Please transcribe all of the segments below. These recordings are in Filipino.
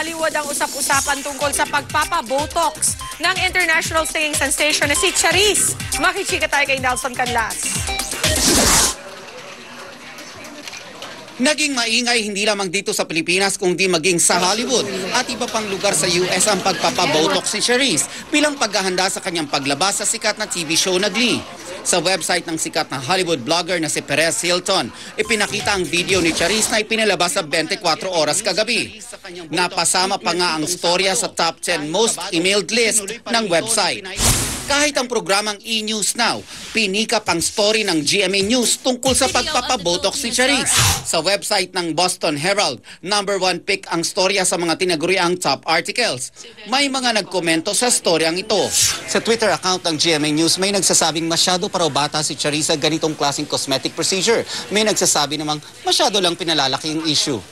Hollywood ang usap-usapan tungkol sa pagpapabotox ng international singing sensation na si Charisse. Makichika tayo kay Nelson Canlas. Naging maingay hindi lamang dito sa Pilipinas kundi maging sa Hollywood at iba pang lugar sa US ang pagpapabotox ni Charisse bilang paghahanda sa kanyang paglabas sa sikat na TV show na Glee. Sa website ng sikat na Hollywood blogger na si Perez Hilton, ipinakita ang video ni Charisse na ipinalabas sa 24 oras kagabi. Napasama pa nga ang storya sa top 10 most emailed list ng website. Kahit ang programang E! News Now, pinikap ang story ng GMA News tungkol sa pagpapabotox ni Charisse. Sa website ng Boston Herald, #1 pick ang storya sa mga tinaguriang top articles. May mga nagkomento sa storyang ito. Sa Twitter account ng GMA News, may nagsasabing masyado para bata si Charisse sa ganitong klaseng cosmetic procedure. May nagsasabi namang masyado lang pinalalaki ang issue.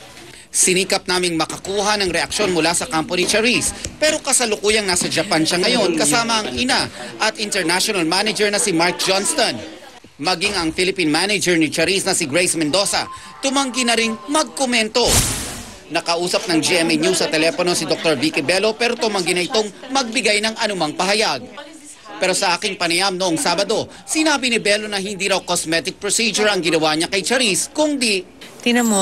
Sinikap naming makakuha ng reaksyon mula sa kampo ni Charisse, pero kasalukuyang nasa Japan siya ngayon kasama ang ina at international manager na si Mark Johnston. Maging ang Philippine manager ni Charisse na si Grace Mendoza, tumanggi na ring magkomento. Nakausap ng GMA News sa telepono si Dr. Vicky Bello pero tumanggi na itong magbigay ng anumang pahayag. Pero sa aking panayam noong Sabado, sinabi ni Bello na hindi raw cosmetic procedure ang ginawa niya kay Charisse, kundi tingnan mo,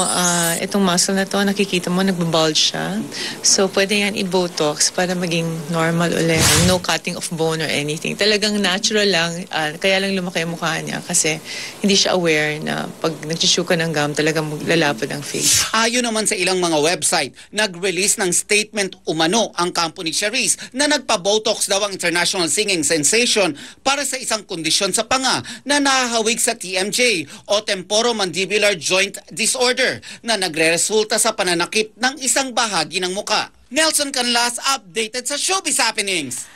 itong muscle na to, nakikita mo, nagbabulge siya. So, pwede yan i-botox para maging normal ulit. No cutting of bone or anything. Talagang natural lang, kaya lang lumaki ang mukha niya kasi hindi siya aware na pag nag-chew ka ng gum, talagang lalapad ang face. Ayon naman sa ilang mga website, nag-release ng statement umano ang kampo ni Charisse na nagpa-botox daw ang international singing sensation para sa isang kondisyon sa panga na nahahawig sa TMJ o temporomandibular joint disorder na nagre-resulta sa pananakit ng isang bahagi ng muka. Nelson Canlas, updated sa Showbiz Happenings.